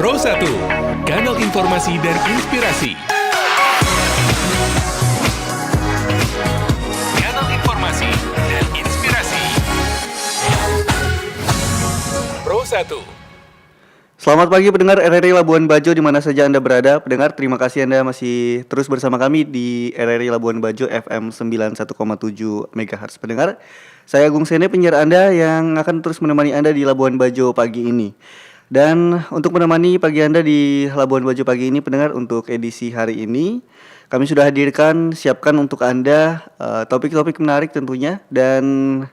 Pro 1, kanal informasi dan inspirasi. Kanal informasi dan inspirasi. Pro 1. Selamat pagi pendengar RRI Labuan Bajo di mana saja Anda berada. Pendengar, terima kasih Anda masih terus bersama kami di RRI Labuan Bajo FM 91,7 MHz. Pendengar, saya Agung Sene, penyiar Anda yang akan terus menemani Anda di Labuan Bajo pagi ini. Dan untuk menemani pagi Anda di Labuan Bajo pagi ini, pendengar, untuk edisi hari ini kami sudah siapkan untuk Anda topik-topik menarik tentunya. Dan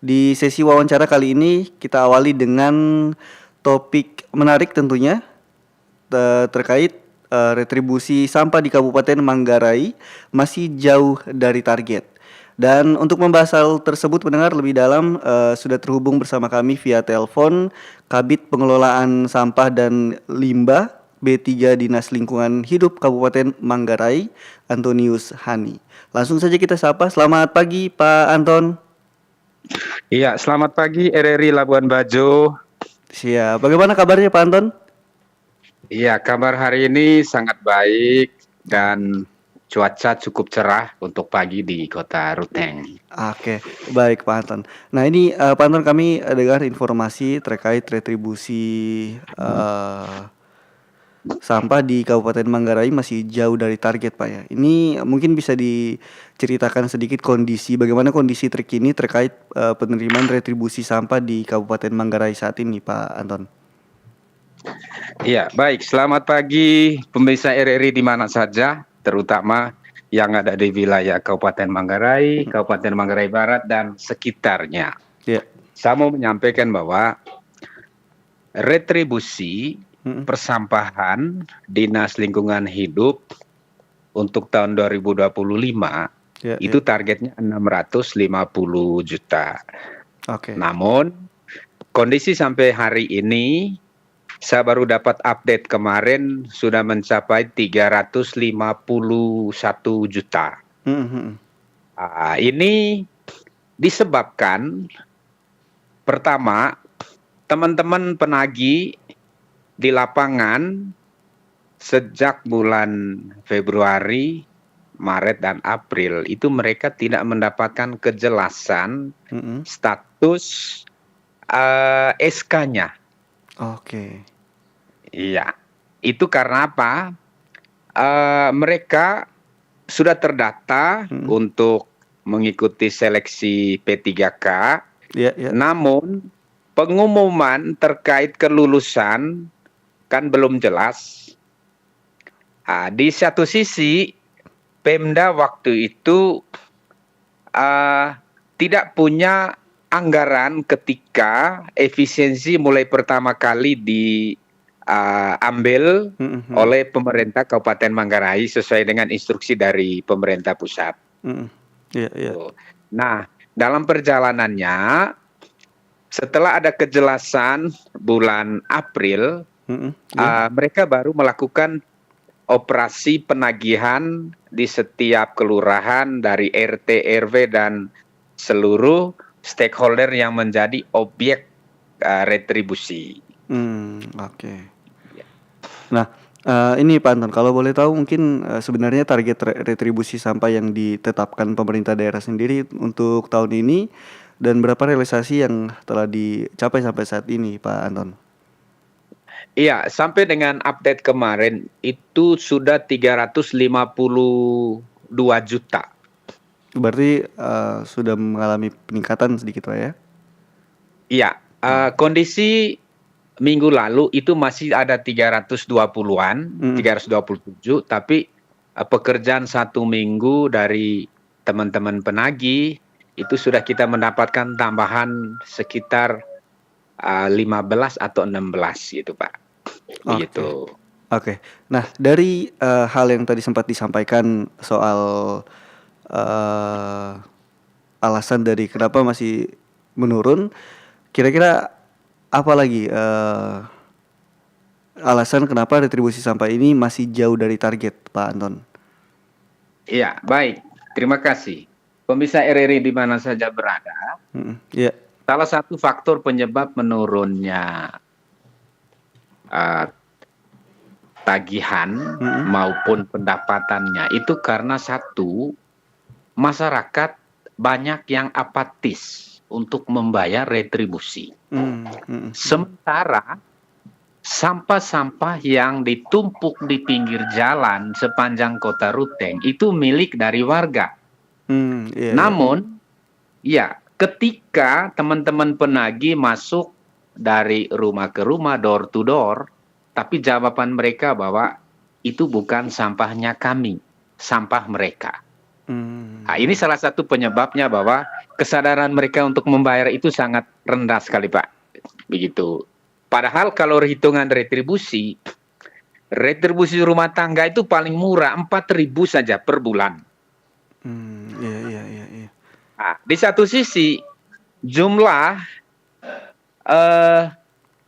di sesi wawancara kali ini kita awali dengan topik menarik tentunya terkait retribusi sampah di Kabupaten Manggarai masih jauh dari target. Dan untuk membahas hal tersebut pendengar lebih dalam sudah terhubung bersama kami via telepon Kabid Pengelolaan Sampah dan Limbah B3 Dinas Lingkungan Hidup Kabupaten Manggarai, Antonius Hani. Langsung saja kita sapa. Selamat pagi Pak Anton. Iya, selamat pagi RRI Labuan Bajo. Siap. Bagaimana kabarnya Pak Anton? Iya, kabar hari ini sangat baik dan cuaca cukup cerah untuk pagi di Kota Ruteng. Oke, baik Pak Anton. Nah ini Pak Anton, kami dengar informasi terkait retribusi sampah di Kabupaten Manggarai masih jauh dari target Pak ya. Ini mungkin bisa diceritakan sedikit bagaimana kondisi terkini terkait penerimaan retribusi sampah di Kabupaten Manggarai saat ini Pak Anton. Iya, baik. Selamat pagi pemirsa RRI di mana saja, terutama yang ada di wilayah Kabupaten Manggarai, Kabupaten Manggarai Barat dan sekitarnya. Ya. Saya mau menyampaikan bahwa retribusi persampahan Dinas Lingkungan Hidup untuk tahun 2025 itu targetnya 650 juta. Oke. Namun kondisi sampai hari ini saya baru dapat update kemarin sudah mencapai 351 juta. Ini disebabkan pertama, teman-teman penagih di lapangan sejak bulan Februari, Maret, dan April itu mereka tidak mendapatkan kejelasan status SK-nya. Oke. Iya, itu karena apa? Mereka sudah terdata untuk mengikuti seleksi P3K, namun pengumuman terkait kelulusan kan belum jelas. Di satu sisi, Pemda waktu itu tidak punya anggaran ketika efisiensi mulai pertama kali diambil oleh pemerintah Kabupaten Manggarai sesuai dengan instruksi dari pemerintah pusat. Nah, dalam perjalanannya setelah ada kejelasan bulan April, mereka baru melakukan operasi penagihan di setiap kelurahan dari RT, RW dan seluruh stakeholder yang menjadi objek retribusi. Oke. Nah, ini Pak Anton, kalau boleh tahu mungkin sebenarnya target retribusi sampah yang ditetapkan pemerintah daerah sendiri untuk tahun ini dan berapa realisasi yang telah dicapai sampai saat ini Pak Anton? Iya, sampai dengan update kemarin itu sudah 352 juta. Berarti sudah mengalami peningkatan sedikit Pak ya? Iya, kondisi minggu lalu itu masih ada 320-an, 327, tapi pekerjaan satu minggu dari teman-teman penagih itu sudah kita mendapatkan tambahan sekitar 15 atau 16 gitu Pak. Begitu. Oke. Nah, dari hal yang tadi sempat disampaikan soal alasan dari kenapa masih menurun, kira-kira apa lagi alasan kenapa retribusi sampah ini masih jauh dari target, Pak Anton? Iya, baik. Terima kasih. Pemirsa RRI di mana saja berada, salah satu faktor penyebab menurunnya tagihan maupun pendapatannya itu karena satu, masyarakat banyak yang apatis untuk membayar retribusi. Sementara sampah-sampah yang ditumpuk di pinggir jalan sepanjang kota Ruteng itu milik dari warga. Namun, ya ketika teman-teman penagih masuk dari rumah ke rumah, door to door, tapi jawaban mereka bahwa itu bukan sampahnya kami, sampah mereka. Nah, ini salah satu penyebabnya bahwa kesadaran mereka untuk membayar itu sangat rendah sekali, Pak. Begitu. Padahal kalau hitungan retribusi rumah tangga itu paling murah 4.000 saja per bulan. Nah, di satu sisi jumlah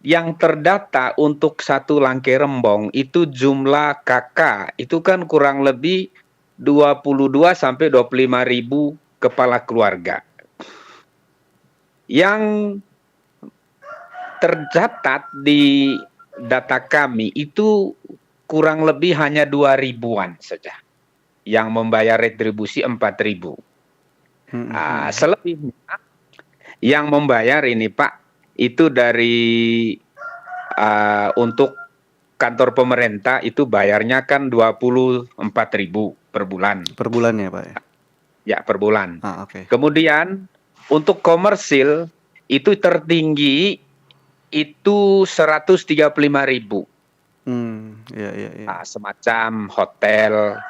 yang terdata untuk satu Langke Rembong itu jumlah KK itu kan kurang lebih 22 sampai 25.000 kepala keluarga. Yang tercatat di data kami itu kurang lebih hanya 2.000-an saja yang membayar retribusi 4.000. Selebihnya yang membayar ini Pak itu dari untuk kantor pemerintah itu bayarnya kan 24.000 per bulan. Per bulan ya Pak ya? Ya per bulan. Okay. Kemudian untuk komersil itu tertinggi itu 135.000. Semacam hotel,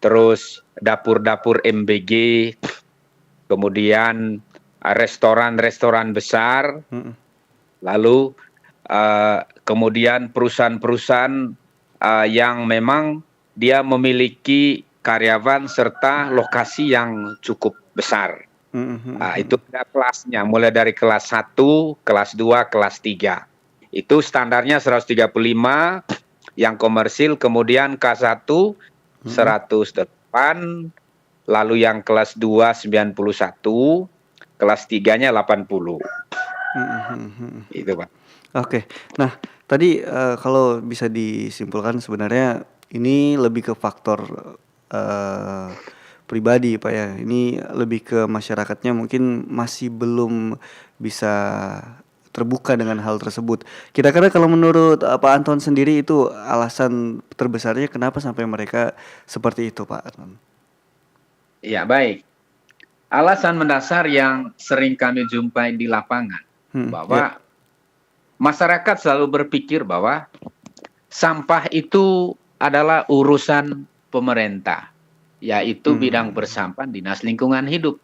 terus dapur-dapur MBG, kemudian restoran-restoran besar, lalu kemudian perusahaan-perusahaan yang memang dia memiliki karyawan serta lokasi yang cukup besar. Itu ada kelasnya, mulai dari kelas 1, kelas 2, kelas 3. Itu standarnya 135, yang komersil, kemudian K1 108, lalu yang kelas 2 91, kelas 3-nya 80. Itu Pak. Oke, nah tadi kalau bisa disimpulkan sebenarnya ini lebih ke faktor pribadi Pak ya. Ini lebih ke masyarakatnya mungkin masih belum bisa terbuka dengan hal tersebut. Kira-kira kalau menurut Pak Anton sendiri itu alasan terbesarnya kenapa sampai mereka seperti itu Pak Anton? Ya baik. Alasan mendasar yang sering kami jumpai di lapangan bahwa masyarakat selalu berpikir bahwa sampah itu adalah urusan pemerintah, yaitu bidang persampahan Dinas Lingkungan Hidup.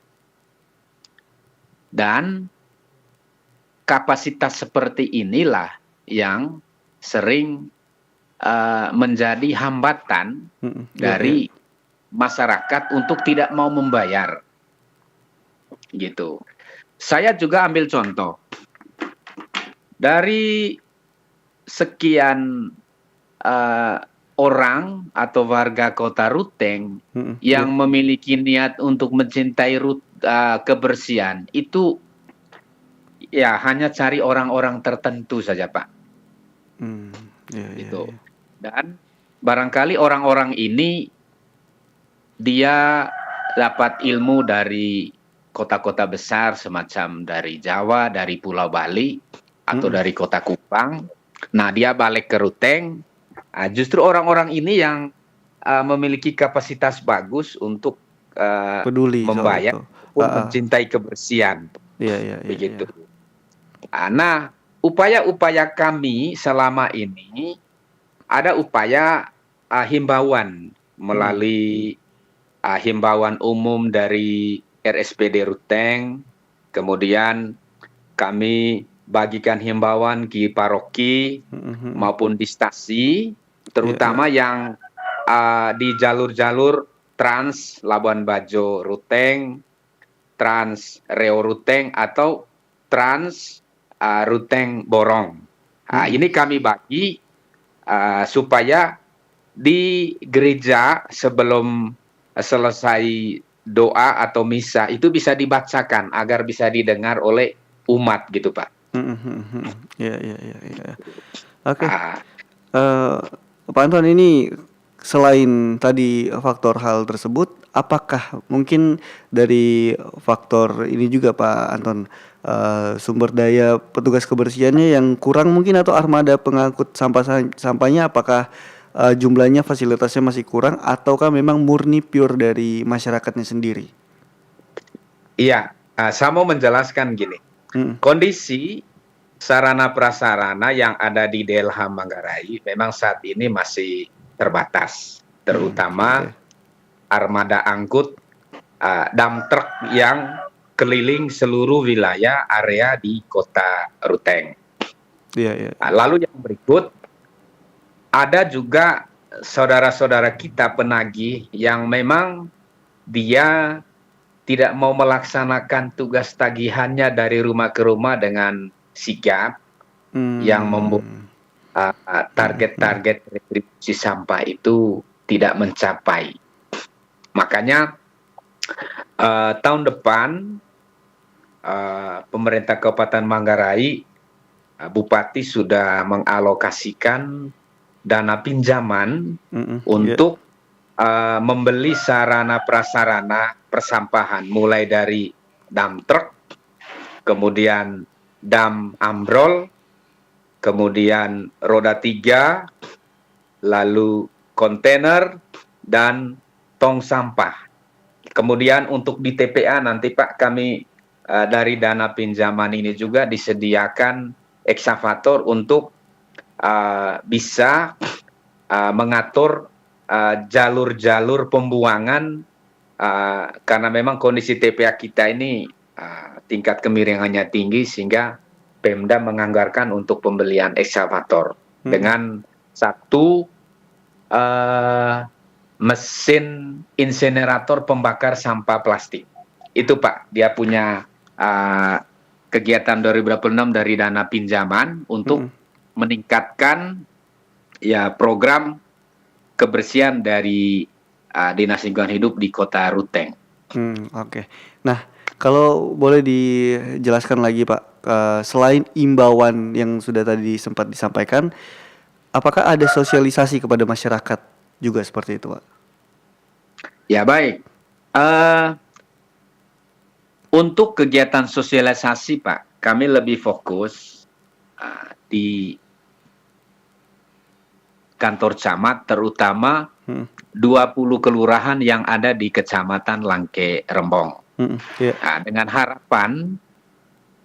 Dan kapasitas seperti inilah yang sering menjadi hambatan dari masyarakat untuk tidak mau membayar. Gitu. Saya juga ambil contoh. Dari sekian orang atau warga kota Ruteng yang memiliki niat untuk mencintai kebersihan, itu ya hanya cari orang-orang tertentu saja Pak. Gitu. Dan barangkali orang-orang ini dia dapat ilmu dari kota-kota besar semacam dari Jawa, dari Pulau Bali, atau dari kota Kupang. Nah, dia balik ke Ruteng. Justru orang-orang ini yang memiliki kapasitas bagus untuk peduli membayar untuk mencintai kebersihan. Begitu. Nah, upaya-upaya kami selama ini ada upaya himbauan melalui himbauan umum dari RSPD Ruteng, kemudian kami bagikan himbauan di paroki maupun di stasi, terutama yang di jalur-jalur Trans Labuan Bajo Ruteng, Trans Reo Ruteng, atau Trans Ruteng Borong. Ini kami bagi supaya di gereja sebelum selesai doa atau misa itu bisa dibacakan agar bisa didengar oleh umat gitu Pak. Oke. Pak Anton, ini selain tadi faktor hal tersebut, apakah mungkin dari faktor ini juga Pak Anton, sumber daya petugas kebersihannya yang kurang mungkin, atau armada pengangkut sampahnya apakah jumlahnya, fasilitasnya masih kurang, ataukah memang murni pure dari masyarakatnya sendiri? Iya, saya mau menjelaskan gini. Kondisi sarana prasarana yang ada di DLH Manggarai memang saat ini masih terbatas, terutama armada angkut dump truck yang keliling seluruh wilayah area di Kota Ruteng. Lalu yang berikut, ada juga saudara-saudara kita penagih yang memang dia tidak mau melaksanakan tugas tagihannya dari rumah ke rumah dengan sigap, yang membuat target-target retribusi sampah itu tidak mencapai. Makanya tahun depan pemerintah Kabupaten Manggarai, Bupati sudah mengalokasikan dana pinjaman untuk membeli sarana prasarana persampahan, mulai dari dump truck, kemudian dam ambrol, kemudian roda 3, lalu kontainer dan tong sampah. Kemudian untuk di TPA nanti Pak, kami dari dana pinjaman ini juga disediakan eksavator untuk bisa mengatur jalur-jalur pembuangan, karena memang kondisi TPA kita ini tingkat kemiringannya tinggi, sehingga Pemda menganggarkan untuk pembelian eksavator dengan satu mesin insinerator pembakar sampah plastik. Itu Pak, dia punya kegiatan 2026 dari dana pinjaman untuk meningkatkan ya program kebersihan dari Dinas Lingkungan Hidup di Kota Ruteng. Oke. Nah, kalau boleh dijelaskan lagi Pak, selain imbauan yang sudah tadi sempat disampaikan, apakah ada sosialisasi kepada masyarakat juga seperti itu Pak? Ya baik. Untuk kegiatan sosialisasi Pak, kami lebih fokus di kantor camat, terutama 20 kelurahan yang ada di Kecamatan Langke Rembong. Nah, dengan harapan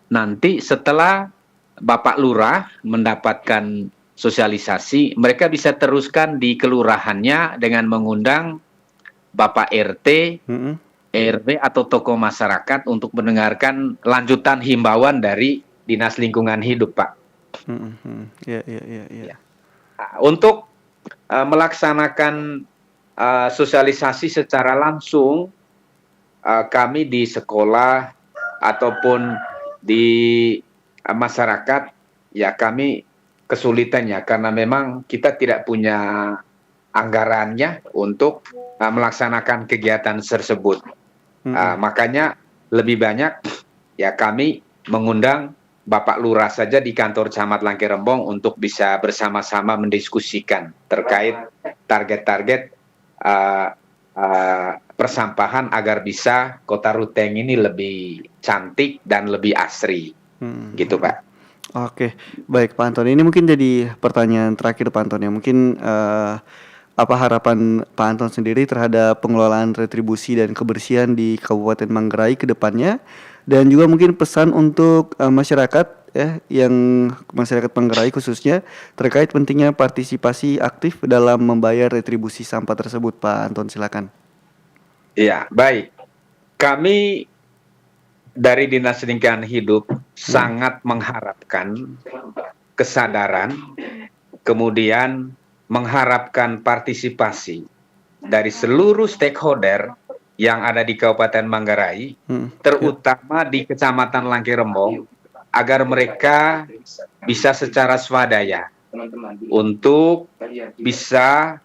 nanti setelah Bapak Lurah mendapatkan sosialisasi, mereka bisa teruskan di kelurahannya dengan mengundang Bapak RT, RW atau tokoh masyarakat untuk mendengarkan lanjutan himbauan dari Dinas Lingkungan Hidup, Pak. Untuk melaksanakan sosialisasi secara langsung, kami di sekolah ataupun di masyarakat, ya kami kesulitannya karena memang kita tidak punya anggarannya untuk melaksanakan kegiatan tersebut. Makanya lebih banyak ya kami mengundang Bapak Lurah saja di kantor Camat Langke Rembong untuk bisa bersama-sama mendiskusikan terkait target-target persampahan agar bisa Kota Ruteng ini lebih cantik dan lebih asri. Gitu Pak. Oke, baik Pak Anton. Ini mungkin jadi pertanyaan terakhir Pak Anton ya. Mungkin apa harapan Pak Anton sendiri terhadap pengelolaan retribusi dan kebersihan di Kabupaten Manggarai ke depannya, dan juga mungkin pesan untuk masyarakat ya, yang masyarakat Manggarai khususnya terkait pentingnya partisipasi aktif dalam membayar retribusi sampah tersebut, Pak Anton, silakan. Iya, baik. Kami dari Dinas Lingkungan Hidup sangat mengharapkan kesadaran, kemudian mengharapkan partisipasi dari seluruh stakeholder yang ada di Kabupaten Manggarai, terutama di Kecamatan Langke Rembong, agar mereka bisa secara swadaya untuk bisa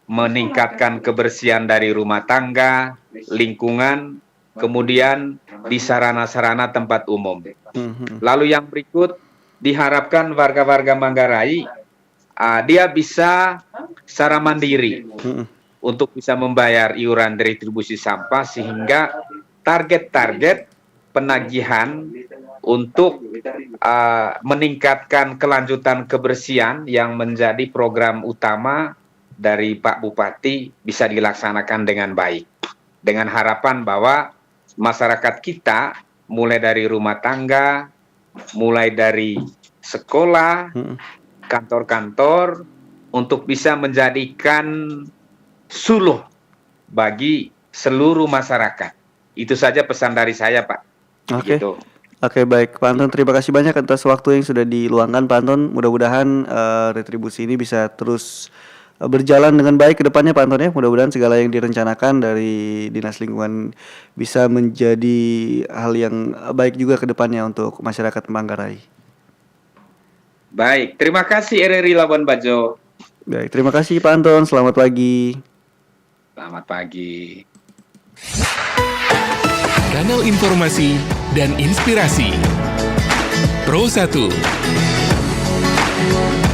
meningkatkan kebersihan dari rumah tangga, lingkungan, kemudian di sarana-sarana tempat umum. Lalu yang berikut, diharapkan warga-warga Manggarai dia bisa secara mandiri untuk bisa membayar iuran retribusi sampah, sehingga target-target penagihan untuk meningkatkan kelanjutan kebersihan yang menjadi program utama dari Pak Bupati bisa dilaksanakan dengan baik. Dengan harapan bahwa masyarakat kita mulai dari rumah tangga, mulai dari sekolah, kantor-kantor, untuk bisa menjadikan suluh bagi seluruh masyarakat. Itu saja pesan dari saya, Pak. Oke. Gitu. Oke, baik Pak Anton, terima kasih banyak atas waktu yang sudah diluangkan Pak Anton. Mudah-mudahan retribusi ini bisa terus berjalan dengan baik ke depannya Pak Anton ya. Mudah-mudahan segala yang direncanakan dari Dinas Lingkungan bisa menjadi hal yang baik juga ke depannya untuk masyarakat Manggarai. Baik, terima kasih RRI Labuan Bajo. Baik, terima kasih Pak Anton. Selamat pagi. Selamat pagi. Kanal informasi dan inspirasi. Pro 1.